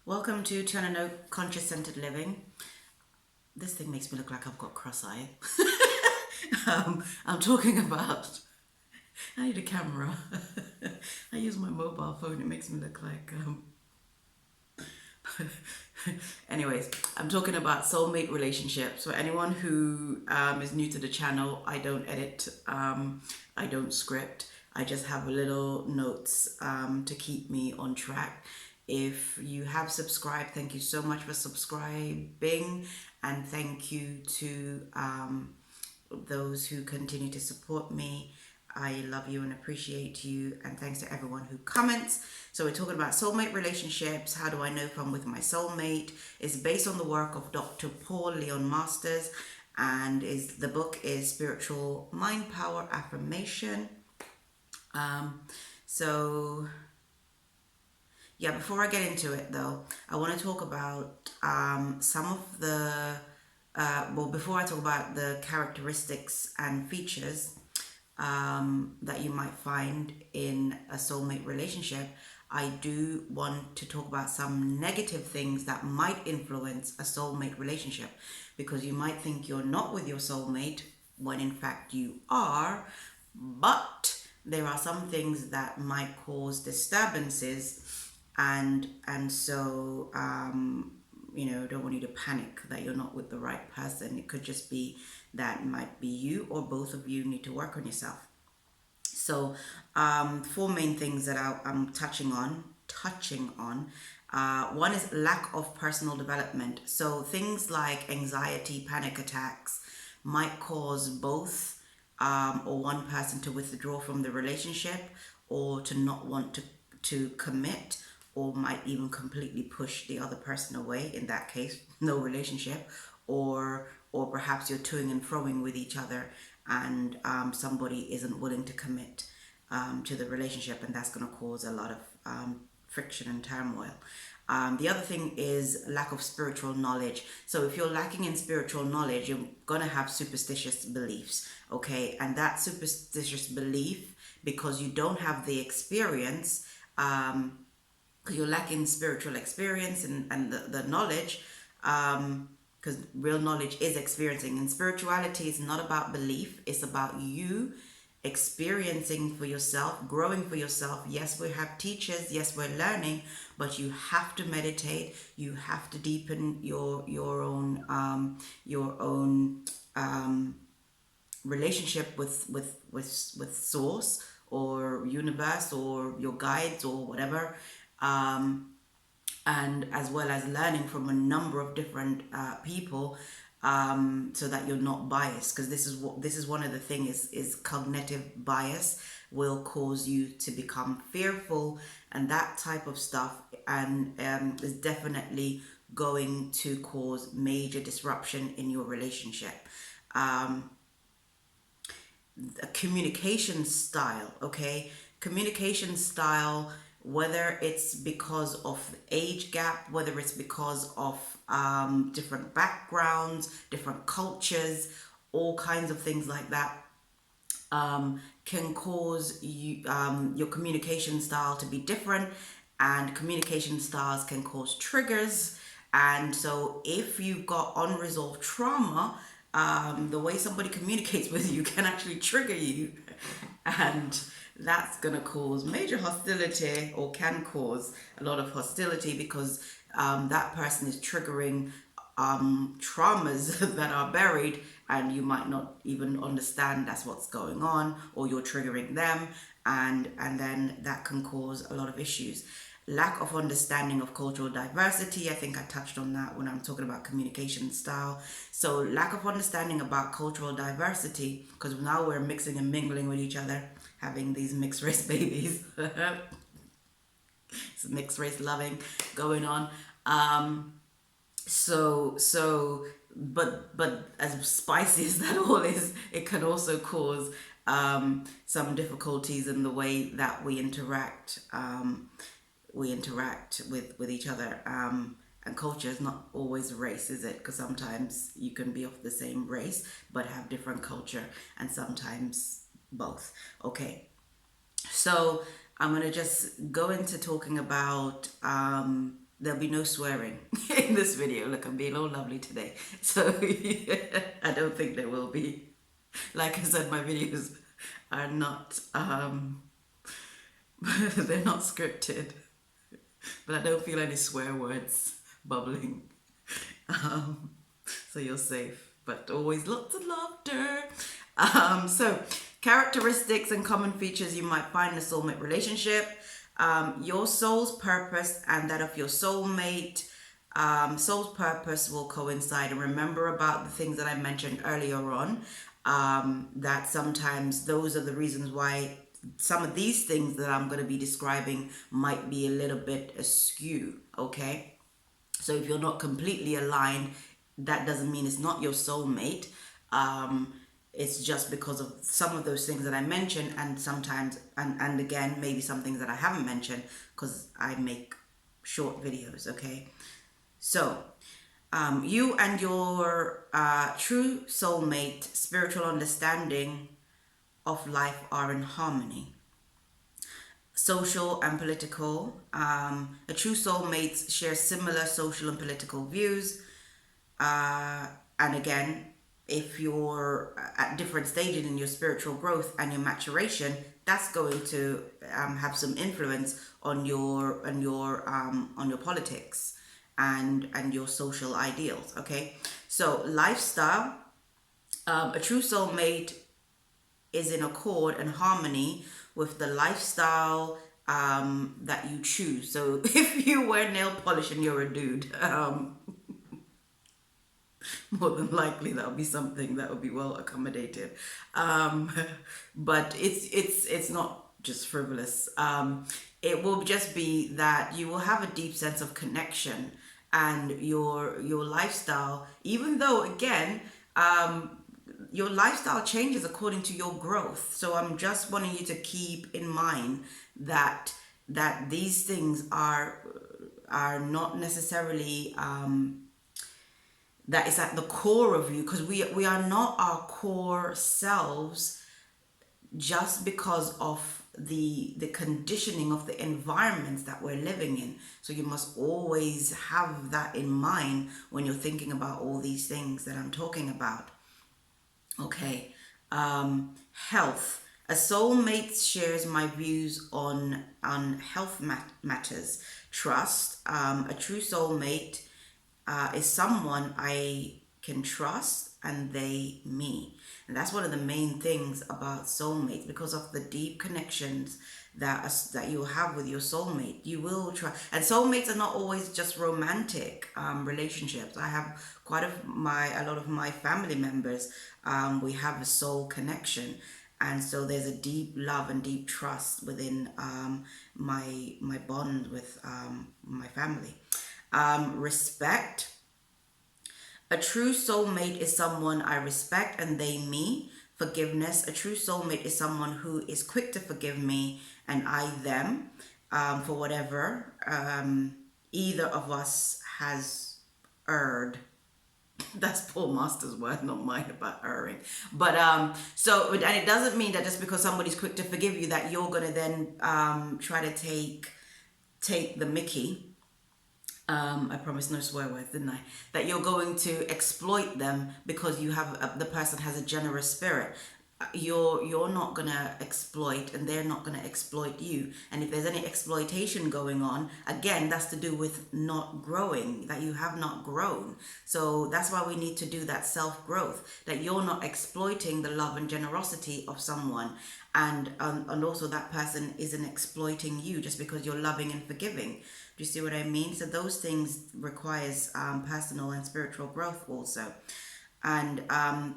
Welcome to Turn and Note Conscious Centered Living. This thing makes me look like I've got cross-eye. I'm talking about. I need a camera. I use my mobile phone. It makes me look like. Anyways, I'm talking about soulmate relationships. For anyone who is new to the channel, I don't edit. I don't script. I just have little notes to keep me on track. If you have subscribed, thank you so much for subscribing, and thank you to those who continue to support me. I love you and appreciate you, and thanks to everyone who comments. So we're talking about soulmate relationships. How do I know if I'm with my soulmate? It's based on the work of Dr. Paul Leon Masters, and the book is Spiritual Mind Power Affirmation. So yeah, before I get into it though, I want to talk about some of the, before I talk about the characteristics and features that you might find in a soulmate relationship, I do want to talk about some negative things that might influence a soulmate relationship, because you might think you're not with your soulmate when in fact you are, but there are some things that might cause disturbances, and so don't want you to panic that you're not with the right person. It could just be that might be you, or both of you need to work on yourself. So four main things that I'm touching on. One is lack of personal development. So things like anxiety, panic attacks might cause both or one person to withdraw from the relationship, or to not want to commit, or might even completely push the other person away. In that case, no relationship. Or perhaps you're toing and froing with each other, and somebody isn't willing to commit to the relationship, and that's going to cause a lot of friction and turmoil. The other thing is lack of spiritual knowledge. So if you're lacking in spiritual knowledge, you're going to have superstitious beliefs, okay? And that superstitious belief, because you don't have the experience, you're lacking spiritual experience and the knowledge, because real knowledge is experiencing, and spirituality is not about belief. It's about you experiencing for yourself, growing for yourself. Yes, we have teachers, yes, we're learning, but you have to meditate. You have to deepen your own relationship with source or universe or your guides or whatever, and as well as learning from a number of different people, so that you're not biased, because this is one of the things is cognitive bias will cause you to become fearful and that type of stuff, and is definitely going to cause major disruption in your relationship. A communication style, okay? Communication style, whether it's because of age gap, whether it's because of different backgrounds, different cultures, all kinds of things like that, can cause you, your communication style to be different, and communication styles can cause triggers. And so if you've got unresolved trauma, the way somebody communicates with you can actually trigger you, and that's going to cause major hostility, or can cause a lot of hostility, because that person is triggering traumas that are buried, and you might not even understand that's what's going on, or you're triggering them, and then that can cause a lot of issues. Lack of understanding of cultural diversity, I think I touched on that when I'm talking about communication style. So lack of understanding about cultural diversity, because now we're mixing and mingling with each other, having these mixed race babies. It's mixed race loving going on. But as spicy as that all is, it can also cause some difficulties in the way that we interact with each other. And culture is not always race, is it? Because sometimes you can be of the same race but have different culture, and sometimes both. Okay, so I'm going to just go into talking about there'll be no swearing in this video. Look, I'm being all lovely today. So I don't think there will be. Like I said, my videos are not, they're not scripted. But I don't feel any swear words bubbling. So you're safe. But always lots of laughter. So characteristics and common features you might find in a soulmate relationship. Your soul's purpose and that of your soulmate. Soul's purpose will coincide. And remember about the things that I mentioned earlier on, that sometimes those are the reasons why some of these things that I'm going to be describing might be a little bit askew, okay? So if you're not completely aligned, that doesn't mean it's not your soulmate. It's just because of some of those things that I mentioned, and sometimes, and again, maybe some things that I haven't mentioned because I make short videos, okay? So, you and your true soulmate, spiritual understanding of life are in harmony. Social and political. A true soulmate shares similar social and political views. And again, if you're at different stages in your spiritual growth and your maturation, that's going to have some influence on your politics and your social ideals. Okay, so lifestyle. A true soulmate is in accord and harmony with the lifestyle that you choose. So if you wear nail polish and you're a dude, more than likely that'll be something that will be well accommodated. But it's not just frivolous. It will just be that you will have a deep sense of connection, and your lifestyle, even though again, your lifestyle changes according to your growth. So I'm just wanting you to keep in mind that these things are not necessarily that is at the core of you, because we are not our core selves just because of the conditioning of the environments that we're living in. So you must always have that in mind when you're thinking about all these things that I'm talking about. Okay, health. A soulmate shares my views on health matters. Trust. A true soulmate is someone I can trust, and they me. And that's one of the main things about soulmates, because of the deep connections that you'll have with your soulmate. You will try, and soulmates are not always just romantic relationships. I have a lot of my family members. We have a soul connection, and so there's a deep love and deep trust within my bond with my family. Respect. A true soulmate is someone I respect, and they me. Forgiveness. A true soulmate is someone who is quick to forgive me and I them for whatever either of us has erred. That's Paul Master's word, not mine, about erring. But and it doesn't mean that just because somebody's quick to forgive you that you're gonna then try to take the mickey. I promised no swear words, didn't I? That you're going to exploit them because you have the person has a generous spirit. You're not gonna exploit, and they're not gonna exploit you. And if there's any exploitation going on, again, that's to do with not growing, that you have not grown. So that's why we need to do that self-growth, that you're not exploiting the love and generosity of someone, and also that person isn't exploiting you just because you're loving and forgiving. Do you see what I mean? So those things requires personal and spiritual growth also. And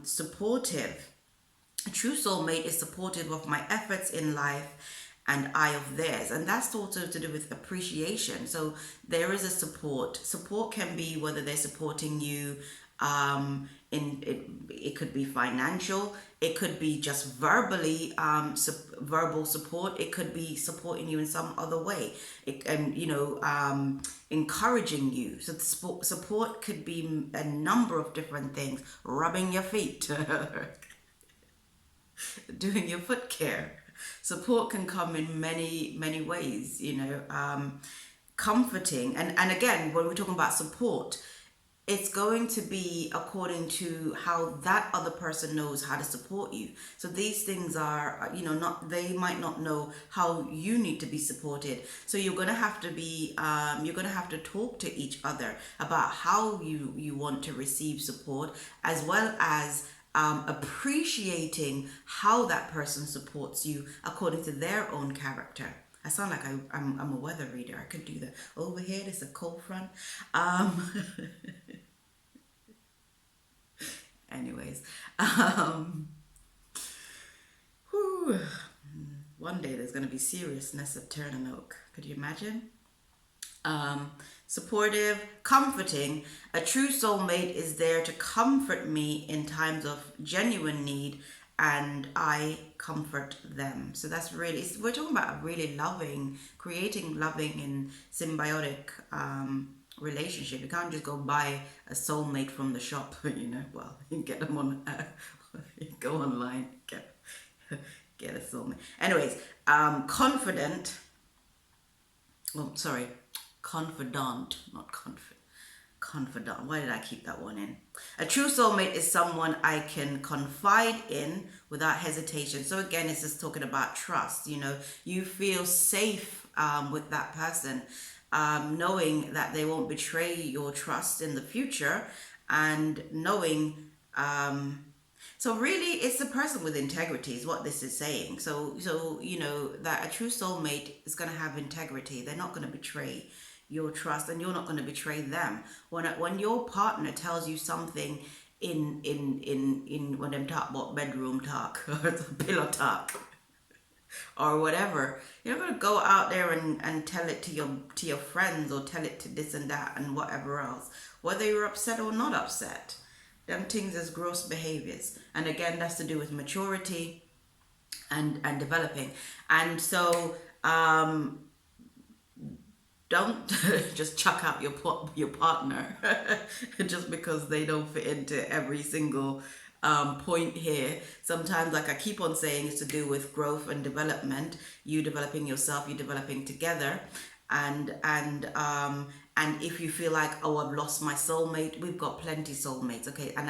supportive. A true soulmate is supportive of my efforts in life and I of theirs. And that's also to do with appreciation. So there is a support. Support can be whether they're supporting you it could be financial, it could be just verbally verbal support, it could be supporting you in some other way, encouraging you. So the support could be a number of different things. Rubbing your feet, doing your foot care. Support can come in many ways, comforting. And again, when we're talking about support, it's going to be according to how that other person knows how to support you. So these things are, not, they might not know how you need to be supported. So you're going to have to be, you're going to have to talk to each other about how you want to receive support, as well as appreciating how that person supports you according to their own character. I sound like I'm a weather reader. I could do that. Over here, there's a cold front. Anyways, whew, one day there's going to be seriousness at Turn and Oak. Could you imagine? Supportive, comforting. A true soulmate is there to comfort me in times of genuine need, and I comfort them. So that's really, we're talking about a really loving, creating loving and symbiotic relationship. You can't just go buy a soulmate from the shop, well, you can get them on, you go online, get a soulmate. Anyways, confidant, confidant, not confidant. Why did I keep that one in? A true soulmate is someone I can confide in without hesitation. So again, it's just talking about trust. You feel safe with that person, knowing that they won't betray your trust in the future, and knowing so really it's the person with integrity is what this is saying. So that a true soulmate is going to have integrity. They're not going to betray your trust, and you're not going to betray them. When your partner tells you something in when them talk about bedroom talk or pillow talk or whatever, you're not going to go out there and tell it to your friends, or tell it to this and that and whatever else, whether you're upset or not upset. Them things as gross behaviors. And again, that's to do with maturity and developing. And so don't just chuck out your partner just because they don't fit into every single point here. Sometimes, like I keep on saying, it's to do with growth and development. You developing yourself, you developing together. And if you feel like, oh, I've lost my soulmate, we've got plenty soulmates, okay? And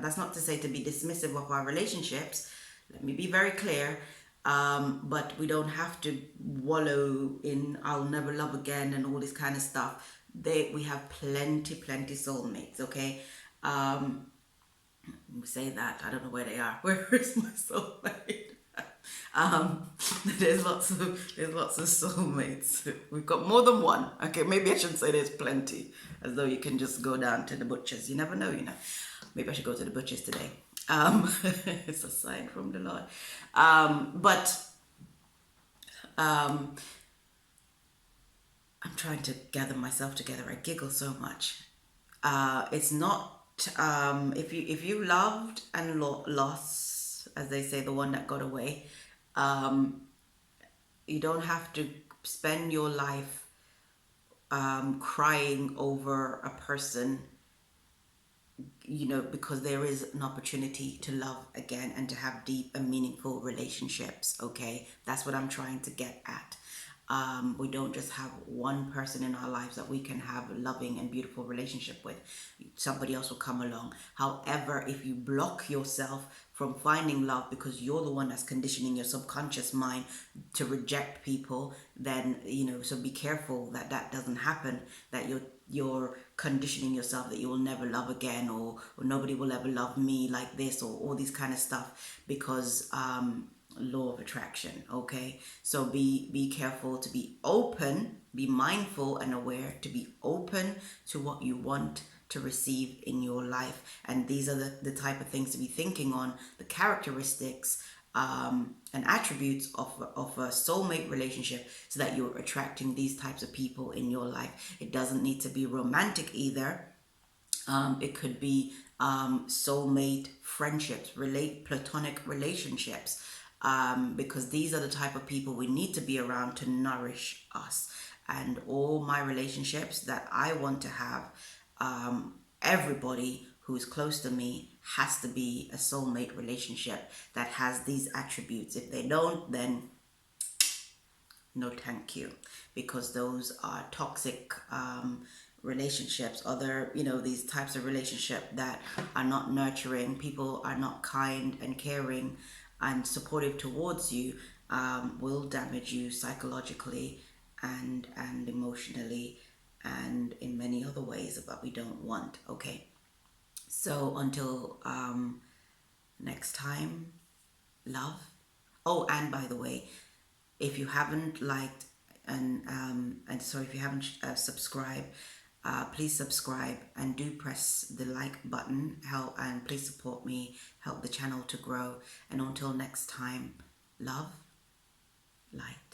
that's not to say to be dismissive of our relationships. Let me be very clear. But we don't have to wallow in I'll never love again and all this kind of stuff. We have plenty soulmates, okay? We say that, I don't know where they are. Where is my soulmate? There's lots of soulmates. We've got more than one. Okay, maybe I shouldn't say there's plenty, as though you can just go down to the butcher's. You never know, Maybe I should go to the butcher's today. It's a sign from the Lord. But I'm trying to gather myself together. I giggle so much. It's not if you loved and lost, as they say, the one that got away. You don't have to spend your life crying over a person, because there is an opportunity to love again and to have deep and meaningful relationships, okay? That's what I'm trying to get at. We don't just have one person in our lives that we can have a loving and beautiful relationship with. Somebody else will come along. However, if you block yourself from finding love because you're the one that's conditioning your subconscious mind to reject people, then, so be careful that doesn't happen, that you're conditioning yourself that you will never love again, or nobody will ever love me like this, or all these kind of stuff, because law of attraction, okay? So be careful to be open, be mindful and aware, to be open to what you want to receive in your life. And these are the type of things to be thinking on, the characteristics and attributes of a soulmate relationship, so that you're attracting these types of people in your life. It doesn't need to be romantic either. It could be soulmate friendships, platonic relationships, because these are the type of people we need to be around to nourish us. And all my relationships that I want to have, everybody who is close to me has to be a soulmate relationship that has these attributes. If they don't, then no thank you. because those are toxic relationships, other, these types of relationship that are not nurturing, people are not kind and caring and supportive towards you, will damage you psychologically and emotionally and in many other ways that we don't want. Okay, so until next time, love. Oh, and by the way, if you haven't liked and sorry, if you haven't subscribed, please subscribe and do press the like button. Help, and please support me, help the channel to grow. And until next time, love, light.